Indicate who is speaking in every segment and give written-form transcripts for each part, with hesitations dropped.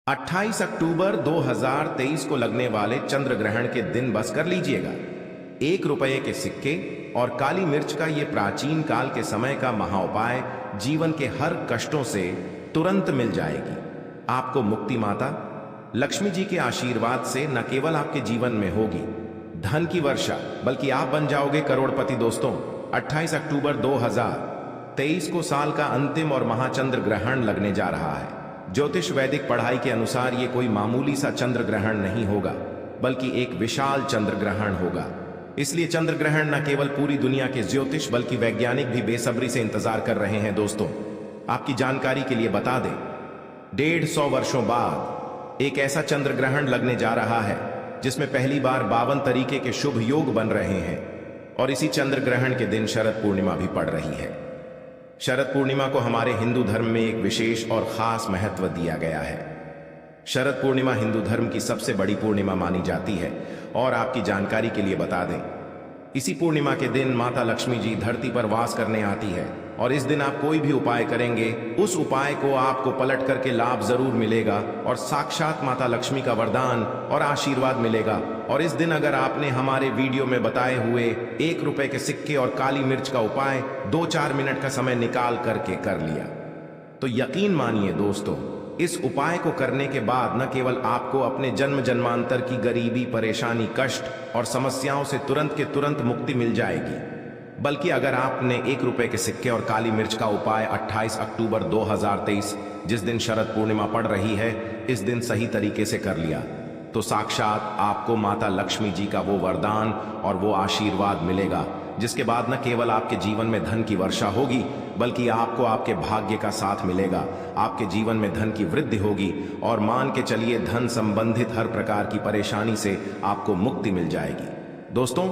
Speaker 1: 28 अक्टूबर 2023 को लगने वाले चंद्र ग्रहण के दिन बस कर लीजिएगा। 1 रुपये के सिक्के और काली मिर्च का ये प्राचीन काल के समय का महाउपाय जीवन के हर कष्टों से तुरंत मिल जाएगी। आपको मुक्ति माता लक्ष्मी जी के आशीर्वाद से न केवल आपके जीवन में होगी धन की वर्षा, बल्कि आप बन जाओगे करोड़पति। दोस्तों, 28 अक्टूबर 2023 को साल का अंतिम और महाचंद्र ग्रहण लगने जा रहा है। ज्योतिष वैदिक पढ़ाई के अनुसार ये कोई मामूली सा चंद्र ग्रहण नहीं होगा, बल्कि एक विशाल चंद्र ग्रहण होगा। इसलिए चंद्र ग्रहण न केवल पूरी दुनिया के ज्योतिष बल्कि वैज्ञानिक भी बेसब्री से इंतजार कर रहे हैं। दोस्तों, आपकी जानकारी के लिए बता दें, 150 वर्षों बाद एक ऐसा चंद्र ग्रहण लगने जा रहा है जिसमें पहली बार 52 तरीके के शुभ योग बन रहे हैं और इसी चंद्र ग्रहण के दिन शरद पूर्णिमा भी पड़ रही है। शरद पूर्णिमा को हमारे हिंदू धर्म में एक विशेष और खास महत्व दिया गया है। शरद पूर्णिमा हिंदू धर्म की सबसे बड़ी पूर्णिमा मानी जाती है और आपकी जानकारी के लिए बता दें, इसी पूर्णिमा के दिन माता लक्ष्मी जी धरती पर वास करने आती है और इस दिन आप कोई भी उपाय करेंगे, उस उपाय को आपको पलट करके लाभ जरूर मिलेगा और साक्षात माता लक्ष्मी का वरदान और आशीर्वाद मिलेगा। और इस दिन अगर आपने हमारे वीडियो में बताए हुए 1 रुपये के सिक्के और काली मिर्च का उपाय 2-4 मिनट का समय निकाल करके कर लिया, तो यकीन मानिए दोस्तों, इस उपाय को करने के बाद न केवल आपको अपने जन्म जन्मांतर की गरीबी, परेशानी, कष्ट और समस्याओं से तुरंत के तुरंत मुक्ति मिल जाएगी, बल्कि अगर आपने 1 रुपये के सिक्के और काली मिर्च का उपाय 28 अक्टूबर 2023 जिस दिन शरद पूर्णिमा पड़ रही है, इस दिन सही तरीके से कर लिया, तो साक्षात आपको माता लक्ष्मी जी का वो वरदान और वो आशीर्वाद मिलेगा, जिसके बाद न केवल आपके जीवन में धन की वर्षा होगी, बल्कि आपको आपके भाग्य का साथ मिलेगा। आपके जीवन में धन की वृद्धि होगी और मान के चलिए धन संबंधित हर प्रकार की परेशानी से आपको मुक्ति मिल जाएगी। दोस्तों,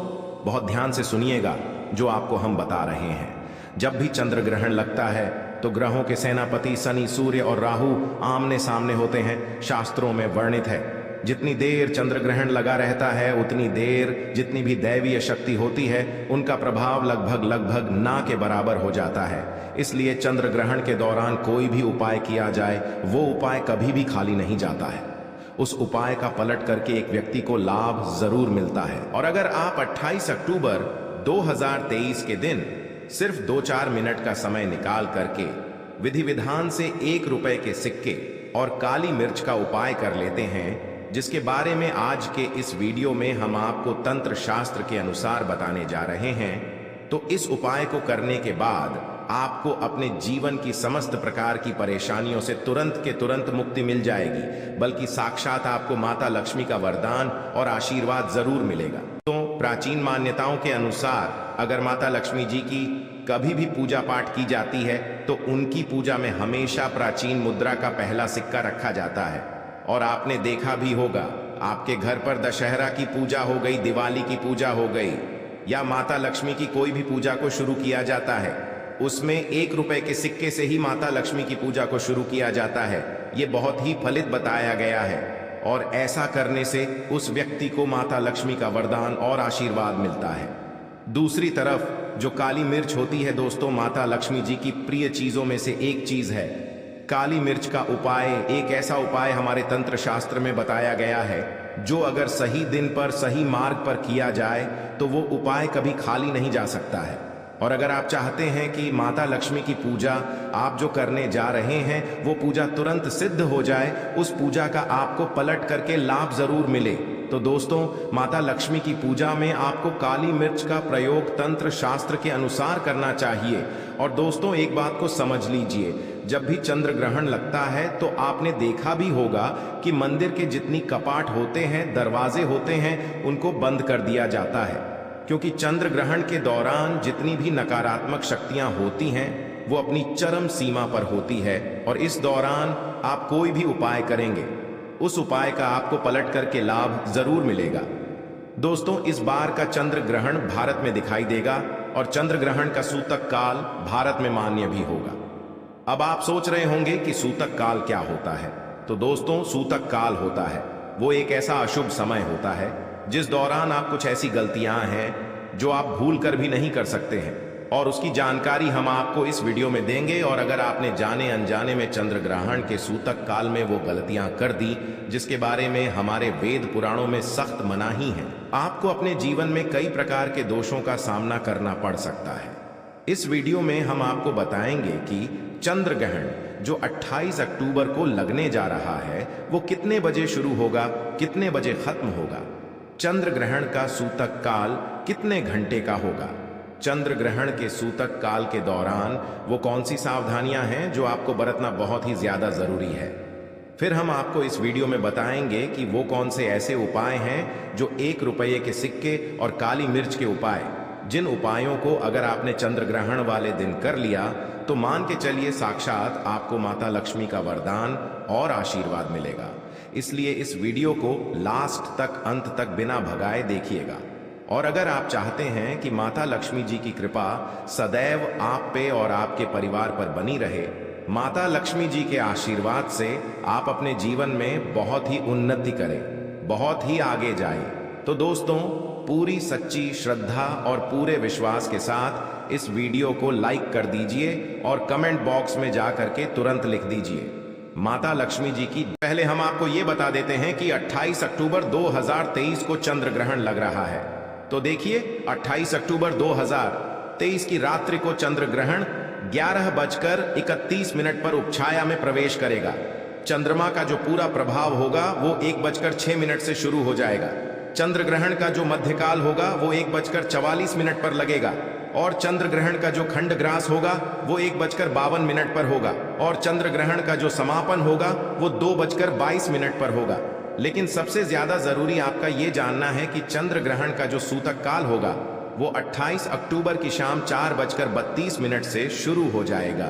Speaker 1: बहुत ध्यान से सुनिएगा जो आपको हम बता रहे हैं। जब भी चंद्र ग्रहण लगता है तो ग्रहों के सेनापति शनि, सूर्य और राहु आमने सामने होते हैं। शास्त्रों में वर्णित है, जितनी देर चंद्र ग्रहण लगा रहता है उतनी देर जितनी भी दैवीय शक्ति होती है उनका प्रभाव लगभग ना के बराबर हो जाता है। इसलिए चंद्र ग्रहण के दौरान कोई भी उपाय किया जाए, वो उपाय कभी भी खाली नहीं जाता है। उस उपाय का पलट करके एक व्यक्ति को लाभ जरूर मिलता है। और अगर आप 28 अक्टूबर 2023 के दिन सिर्फ 2-4 मिनट का समय निकाल करके विधि विधान से 1 रुपये के सिक्के और काली मिर्च का उपाय कर लेते हैं, जिसके बारे में आज के इस वीडियो में हम आपको तंत्र शास्त्र के अनुसार बताने जा रहे हैं, तो इस उपाय को करने के बाद आपको अपने जीवन की समस्त प्रकार की परेशानियों से तुरंत के तुरंत मुक्ति मिल जाएगी, बल्कि साक्षात आपको माता लक्ष्मी का वरदान और आशीर्वाद जरूर मिलेगा। तो प्राचीन मान्यताओं के अनुसार अगर माता लक्ष्मी जी की कभी भी पूजा पाठ की जाती है तो उनकी पूजा में हमेशा प्राचीन मुद्रा का पहला सिक्का रखा जाता है। और आपने देखा भी होगा, आपके घर पर दशहरा की पूजा हो गई, दिवाली की पूजा हो गई या माता लक्ष्मी की कोई भी पूजा को शुरू किया जाता है, उसमें 1 रुपये के सिक्के से ही माता लक्ष्मी की पूजा को शुरू किया जाता है। ये बहुत ही फलित बताया गया है और ऐसा करने से उस व्यक्ति को माता लक्ष्मी का वरदान और आशीर्वाद मिलता है। दूसरी तरफ जो काली मिर्च होती है दोस्तों, माता लक्ष्मी जी की प्रिय चीजों में से एक चीज है। काली मिर्च का उपाय एक ऐसा उपाय हमारे तंत्र शास्त्र में बताया गया है जो अगर सही दिन पर सही मार्ग पर किया जाए तो वो उपाय कभी खाली नहीं जा सकता है। और अगर आप चाहते हैं कि माता लक्ष्मी की पूजा आप जो करने जा रहे हैं वो पूजा तुरंत सिद्ध हो जाए, उस पूजा का आपको पलट करके लाभ जरूर मिले, तो दोस्तों माता लक्ष्मी की पूजा में आपको काली मिर्च का प्रयोग तंत्र शास्त्र के अनुसार करना चाहिए। और दोस्तों एक बात को समझ लीजिए, जब भी चंद्र ग्रहण लगता है तो आपने देखा भी होगा कि मंदिर के जितनी कपाट होते हैं, दरवाजे होते हैं, उनको बंद कर दिया जाता है, क्योंकि चंद्र ग्रहण के दौरान जितनी भी नकारात्मक शक्तियां होती हैं वो अपनी चरम सीमा पर होती है। और इस दौरान आप कोई भी उपाय करेंगे, उस उपाय का आपको पलट करके लाभ जरूर मिलेगा। दोस्तों, इस बार का चंद्र ग्रहण भारत में दिखाई देगा और चंद्र ग्रहण का सूतक काल भारत में मान्य भी होगा। अब आप सोच रहे होंगे कि सूतक काल क्या होता है। तो दोस्तों, सूतक काल होता है वो एक ऐसा अशुभ समय होता है जिस दौरान आप कुछ ऐसी गलतियां हैं जो आप भूल कर भी नहीं कर सकते हैं। और उसकी जानकारी हम आपको इस वीडियो में देंगे। और अगर आपने जाने अनजाने में चंद्र ग्रहण के सूतक काल में वो गलतियां कर दी जिसके बारे में हमारे वेद पुराणों में सख्त मनाही है, आपको अपने जीवन में कई प्रकार के दोषों का सामना करना पड़ सकता है। इस वीडियो में हम आपको बताएंगे कि चंद्र ग्रहण जो 28 अक्टूबर को लगने जा रहा है वो कितने बजे शुरू होगा, कितने बजे खत्म होगा, चंद्र ग्रहण का सूतक काल कितने घंटे का होगा, चंद्र ग्रहण के सूतक काल के दौरान वो कौन सी सावधानियां हैं जो आपको बरतना बहुत ही ज्यादा जरूरी है। फिर हम आपको इस वीडियो में बताएंगे कि वो कौन से ऐसे उपाय हैं जो 1 रुपये के सिक्के और काली मिर्च के उपाय, जिन उपायों को अगर आपने चंद्र ग्रहण वाले दिन कर लिया तो मान के चलिए साक्षात आपको माता लक्ष्मी का वरदान और आशीर्वाद मिलेगा। इसलिए इस वीडियो को लास्ट तक, अंत तक बिना भगाए देखिएगा। और अगर आप चाहते हैं कि माता लक्ष्मी जी की कृपा सदैव आप पे और आपके परिवार पर बनी रहे, माता लक्ष्मी जी के आशीर्वाद से आप अपने जीवन में बहुत ही उन्नति करें, बहुत ही आगे जाएं, तो दोस्तों पूरी सच्ची श्रद्धा और पूरे विश्वास के साथ इस वीडियो को लाइक कर दीजिए और कमेंट बॉक्स में जा करके तुरंत लिख दीजिए माता लक्ष्मी जी की। पहले हम आपको ये बता देते हैं कि 28 अक्टूबर 2023 को चंद्र ग्रहण लग रहा है। तो देखिए 28 अक्टूबर 2023 की रात्रि को चंद्र ग्रहण 11:31 पर उपछाया में प्रवेश करेगा। चंद्रमा का जो पूरा प्रभाव होगा वो 1:06 से शुरू हो जाएगा। चंद्र ग्रहण का जो मध्यकाल होगा वो 1:44 पर लगेगा और चंद्र ग्रहण का जो खंड ग्रास होगा वो 1:52 पर होगा और चंद्र ग्रहण का जो समापन होगा वो 2:22 पर होगा। लेकिन सबसे ज्यादा जरूरी आपका ये जानना है कि चंद्र ग्रहण का जो सूतक काल होगा वो 28 अक्टूबर की शाम 4:32 से शुरू हो जाएगा।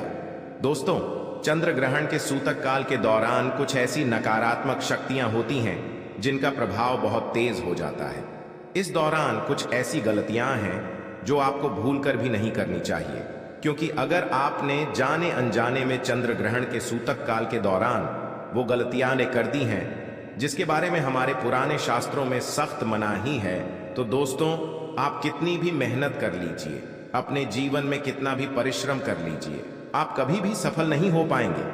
Speaker 1: दोस्तों, चंद्र ग्रहण के सूतक काल के दौरान कुछ ऐसी नकारात्मक शक्तियां होती हैं जिनका प्रभाव बहुत तेज हो जाता है। इस दौरान कुछ ऐसी गलतियां हैं जो आपको भूलकर भी नहीं करनी चाहिए, क्योंकि अगर आपने जाने अनजाने में चंद्र ग्रहण के सूतक काल के दौरान वो गलतियां ने कर दी हैं जिसके बारे में हमारे पुराने शास्त्रों में सख्त मनाही है, तो दोस्तों आप कितनी भी मेहनत कर लीजिए, अपने जीवन में कितना भी परिश्रम कर लीजिए, आप कभी भी सफल नहीं हो पाएंगे।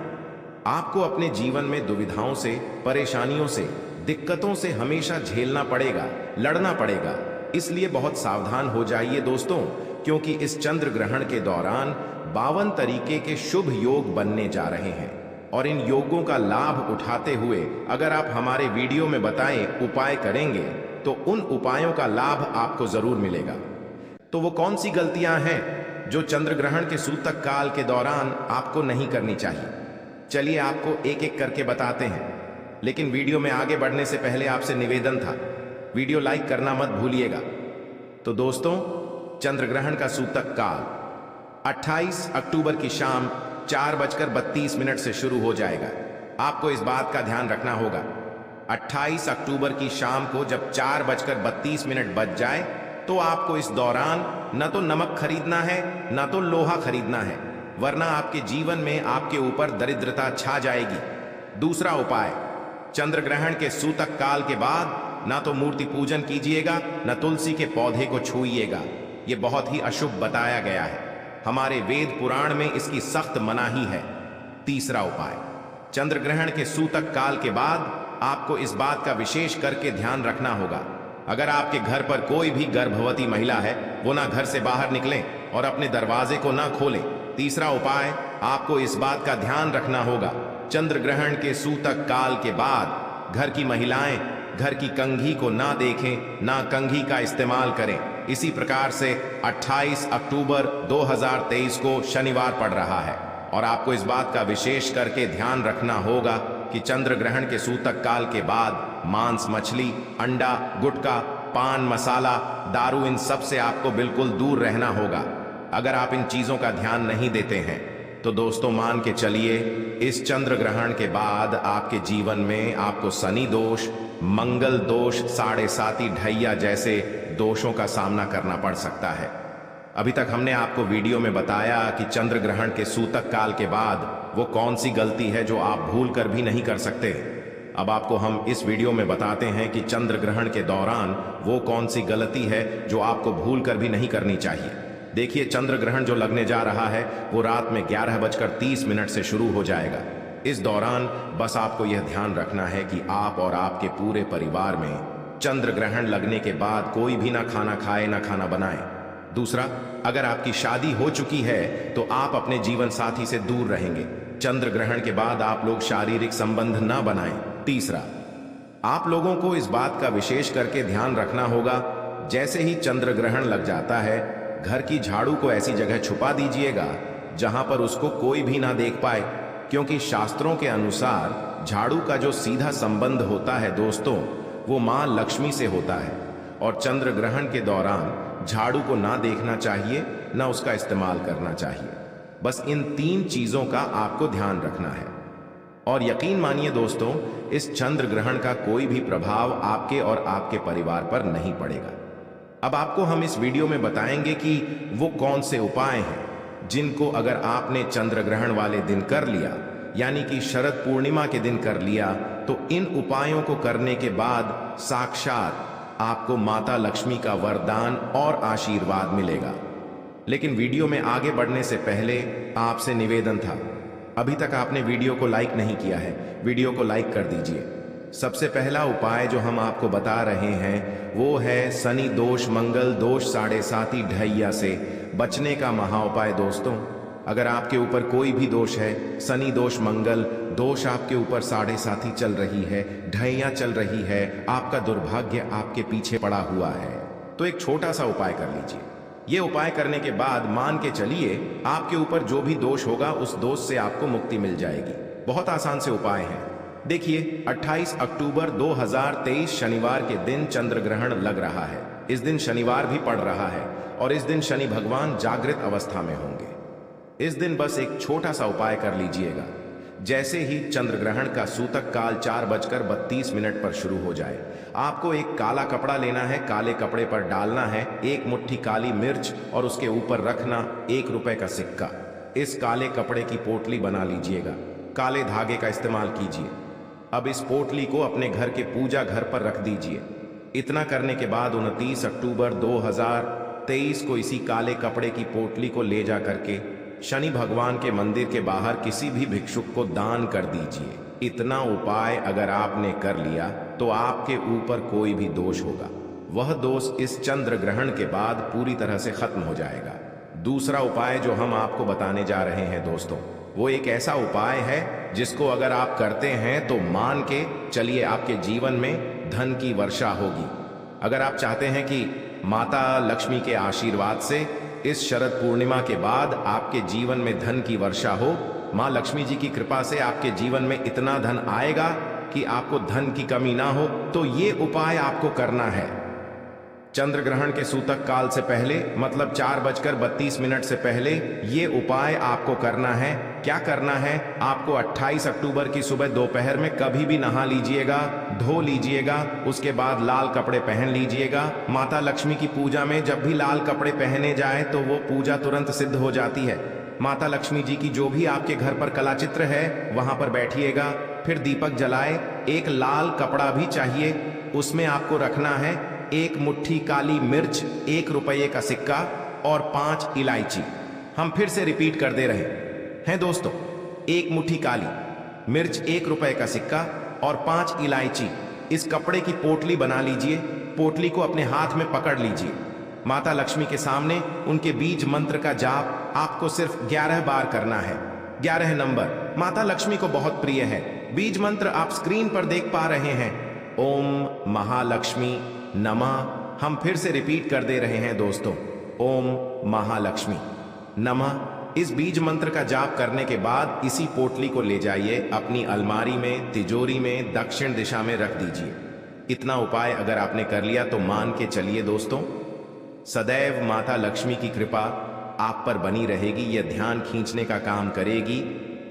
Speaker 1: आपको अपने जीवन में दुविधाओं से, परेशानियों से, दिक्कतों से हमेशा झेलना पड़ेगा, लड़ना पड़ेगा। इसलिए बहुत सावधान हो जाइए दोस्तों, क्योंकि इस चंद्र ग्रहण के दौरान 52 तरीके के शुभ योग बनने जा रहे हैं और इन योगों का लाभ उठाते हुए अगर आप हमारे वीडियो में बताए उपाय करेंगे तो उन उपायों का लाभ आपको जरूर मिलेगा। तो वो कौन सी गलतियां हैं जो चंद्र ग्रहण के सूतक काल के दौरान आपको नहीं करनी चाहिए? चलिए आपको एक एक करके बताते हैं, लेकिन वीडियो में आगे बढ़ने से पहले आपसे निवेदन था, वीडियो लाइक करना मत भूलिएगा। तो दोस्तों, चंद्र ग्रहण का सूतक काल 28 अक्टूबर की शाम 4:32 से शुरू हो जाएगा। आपको इस बात का ध्यान रखना होगा, 28 अक्टूबर की शाम को जब 4:32 बज जाए तो आपको इस दौरान न तो नमक खरीदना है न तो लोहा खरीदना है, वरना आपके जीवन में आपके ऊपर दरिद्रता छा जाएगी। दूसरा उपाय, चंद्र ग्रहण के सूतक काल के बाद ना तो मूर्ति पूजन कीजिएगा न तुलसी के पौधे को छूइएगा, ये बहुत ही अशुभ बताया गया है। हमारे वेद पुराण में इसकी सख्त मनाही है। तीसरा उपाय, चंद्र ग्रहण के सूतक काल के बाद आपको इस बात का विशेष करके ध्यान रखना होगा, अगर आपके घर पर कोई भी गर्भवती महिला है वो ना घर से बाहर निकलें और अपने दरवाजे को ना खोलें। तीसरा उपाय, आपको इस बात का ध्यान रखना होगा, चंद्र ग्रहण के सूतक काल के बाद घर की महिलाएं घर की कंघी को ना देखें, ना कंघी का इस्तेमाल करें। इसी प्रकार से 28 अक्टूबर 2023 को शनिवार पड़ रहा है और आपको इस बात का विशेष करके ध्यान रखना होगा कि चंद्र ग्रहण के सूतक काल के बाद मांस, मछली, अंडा, गुटखा, पान मसाला, दारू, इन सब से आपको बिल्कुल दूर रहना होगा। अगर आप इन चीजों का ध्यान नहीं देते हैं तो दोस्तों मान के चलिए इस चंद्र ग्रहण के बाद आपके जीवन में आपको शनि दोष, मंगल दोष, साढ़े साती ढैया जैसे दोषों का सामना करना पड़ सकता है। अभी तक हमने आपको वीडियो में बताया कि चंद्र ग्रहण के सूतक काल के बाद वो कौन सी गलती है जो आप भूल कर भी नहीं कर सकते। अब आपको हम इस वीडियो में बताते हैं कि चंद्र ग्रहण के दौरान वो कौन सी गलती है जो आपको भूल कर भी नहीं करनी चाहिए। देखिए, चंद्र ग्रहण जो लगने जा रहा है वो रात में 11:30 से शुरू हो जाएगा। इस दौरान बस आपको यह ध्यान रखना है कि आप और आपके पूरे परिवार में चंद्र ग्रहण लगने के बाद कोई भी ना खाना खाए ना खाना बनाए। दूसरा, अगर आपकी शादी हो चुकी है तो आप अपने जीवन साथी से दूर रहेंगे। चंद्र ग्रहण के बाद आप लोग शारीरिक संबंध ना बनाएं। तीसरा, आप लोगों को इस बात का विशेष करके ध्यान रखना होगा, जैसे ही चंद्र ग्रहण लग जाता है घर की झाड़ू को ऐसी जगह छुपा दीजिएगा जहां पर उसको कोई भी ना देख पाए, क्योंकि शास्त्रों के अनुसार झाड़ू का जो सीधा संबंध होता है दोस्तों, वो मां लक्ष्मी से होता है और चंद्र ग्रहण के दौरान झाड़ू को ना देखना चाहिए, ना उसका इस्तेमाल करना चाहिए। बस इन 3 चीजों का आपको ध्यान रखना है। और यकीन मानिए दोस्तों, इस चंद्र ग्रहण का कोई भी प्रभाव आपके और आपके परिवार पर नहीं पड़ेगा। अब आपको हम इस वीडियो में बताएंगे कि वो कौन से उपाय हैं जिनको अगर आपने चंद्र ग्रहण वाले दिन कर लिया, यानी कि शरद पूर्णिमा के दिन कर लिया, तो इन उपायों को करने के बाद साक्षात आपको माता लक्ष्मी का वरदान और आशीर्वाद मिलेगा। लेकिन वीडियो में आगे बढ़ने से पहले आपसे निवेदन था, अभी तक आपने वीडियो को लाइक नहीं किया है, वीडियो को लाइक कर दीजिए। सबसे पहला उपाय जो हम आपको बता रहे हैं वो है शनि दोष मंगल दोष 7.5 ढैया से बचने का महाउपाय। दोस्तों, अगर आपके ऊपर कोई भी दोष है, शनि दोष मंगल दोष आपके ऊपर 7.5 चल रही है, ढैया चल रही है, आपका दुर्भाग्य आपके पीछे पड़ा हुआ है, तो एक छोटा सा उपाय कर लीजिए। ये उपाय करने के बाद मान के चलिए आपके ऊपर जो भी दोष होगा उस दोष से आपको मुक्ति मिल जाएगी। बहुत आसान से उपाय है। देखिए, 28 अक्टूबर 2023 शनिवार के दिन चंद्र ग्रहण लग रहा है। इस दिन शनिवार भी पड़ रहा है और इस दिन शनि भगवान जागृत अवस्था में होंगे। इस दिन बस एक छोटा सा उपाय कर लीजिएगा। जैसे ही चंद्र ग्रहण का सूतक काल 4:32 पर शुरू हो जाए, आपको एक काला कपड़ा लेना है, काले कपड़े पर डालना है 1 मुट्ठी काली मिर्च और उसके ऊपर रखना 1 रुपए का सिक्का। इस काले कपड़े की पोटली बना लीजिएगा, काले धागे का इस्तेमाल कीजिए। अब इस पोटली को अपने घर के पूजा घर पर रख दीजिए। इतना करने के बाद 29 अक्टूबर 2023 को इसी काले कपड़े की पोटली को ले जा करके शनि भगवान के मंदिर के बाहर किसी भी भिक्षुक को दान कर दीजिए। इतना उपाय अगर आपने कर लिया तो आपके ऊपर कोई भी दोष होगा, वह दोष इस चंद्र ग्रहण के बाद पूरी तरह से खत्म हो जाएगा। दूसरा उपाय जो हम आपको बताने जा रहे हैं दोस्तों, वो एक ऐसा उपाय है जिसको अगर आप करते हैं तो मान के चलिए आपके जीवन में धन की वर्षा होगी। अगर आप चाहते हैं कि माता लक्ष्मी के आशीर्वाद से इस शरद पूर्णिमा के बाद आपके जीवन में धन की वर्षा हो, मां लक्ष्मी जी की कृपा से आपके जीवन में इतना धन आएगा कि आपको धन की कमी ना हो, तो ये उपाय आपको करना है। चंद्र ग्रहण के सूतक काल से पहले, मतलब 4:32 से पहले ये उपाय आपको करना है। क्या करना है? आपको 28 अक्टूबर की सुबह दोपहर में कभी भी नहा लीजिएगा, धो लीजिएगा, उसके बाद लाल कपड़े पहन लीजिएगा। माता लक्ष्मी की पूजा में जब भी लाल कपड़े पहने जाए तो वो पूजा तुरंत सिद्ध हो जाती है। माता लक्ष्मी जी की जो भी आपके घर पर कला चित्र है वहां पर बैठिएगा, फिर दीपक जलाए। एक लाल कपड़ा भी चाहिए, उसमें आपको रखना है 1 मुट्ठी काली मिर्च, 1 रुपये का सिक्का और 5 इलायची। हम फिर से रिपीट कर दे रहे हैं दोस्तों, 1 मुट्ठी काली मिर्च, 1 रुपये का सिक्का और 5 इलायची। इस कपड़े की पोटली बना लीजिए, पोटली को अपने हाथ में पकड़ लीजिए। माता लक्ष्मी के सामने उनके बीज मंत्र का जाप आपको सिर्फ 11 बार करना है। 11 नंबर माता लक्ष्मी को बहुत प्रिय है। बीज मंत्र आप स्क्रीन पर देख पा रहे हैं, ओम महालक्ष्मी नमः। हम फिर से रिपीट कर दे रहे हैं दोस्तों, ओम महालक्ष्मी नमः। इस बीज मंत्र का जाप करने के बाद इसी पोटली को ले जाइए अपनी अलमारी में, तिजोरी में दक्षिण दिशा में रख दीजिए। इतना उपाय अगर आपने कर लिया तो मान के चलिए दोस्तों, सदैव माता लक्ष्मी की कृपा आप पर बनी रहेगी। यह ध्यान खींचने का काम करेगी,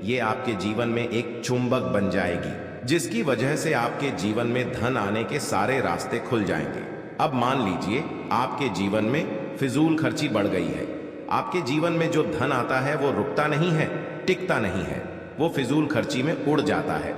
Speaker 1: ये आपके जीवन में एक चुंबक बन जाएगी, जिसकी वजह से आपके जीवन में धन आने के सारे रास्ते खुल जाएंगे। अब मान लीजिए आपके जीवन में फिजूल खर्ची बढ़ गई है। आपके जीवन में जो धन आता है वो रुकता नहीं है, टिकता नहीं है, वो फिजूल खर्ची में उड़ जाता है।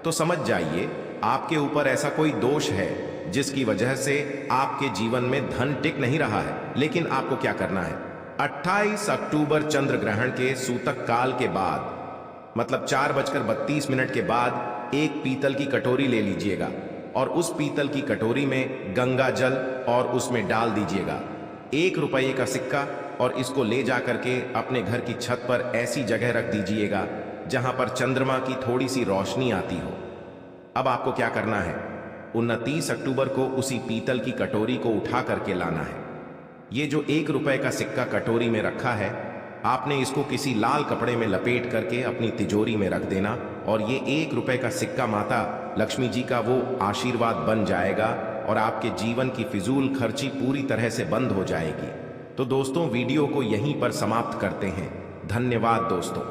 Speaker 1: तो समझ जाइए आपके ऊपर ऐसा कोई दोष है जिसकी वजह से आपके जीवन में धन टिक नहीं रहा है। लेकिन आपको क्या करना है? 28 अक्टूबर चंद्र ग्रहण के सूतक काल के बाद मतलब 4:32 के बाद एक पीतल की कटोरी ले लीजिएगा और उस पीतल की कटोरी में गंगा जल और उसमें डाल दीजिएगा 1 रुपये का सिक्का और इसको ले जा करके अपने घर की छत पर ऐसी जगह रख दीजिएगा जहां पर चंद्रमा की थोड़ी सी रोशनी आती हो। अब आपको क्या करना है, 29 अक्टूबर को उसी पीतल की कटोरी को उठा करके लाना है। ये जो 1 रुपये का सिक्का कटोरी में रखा है, आपने इसको किसी लाल कपड़े में लपेट करके अपनी तिजोरी में रख देना और ये 1 रुपये का सिक्का माता लक्ष्मी जी का वो आशीर्वाद बन जाएगा और आपके जीवन की फिजूल खर्ची पूरी तरह से बंद हो जाएगी। तो दोस्तों, वीडियो को यहीं पर समाप्त करते हैं। धन्यवाद दोस्तों।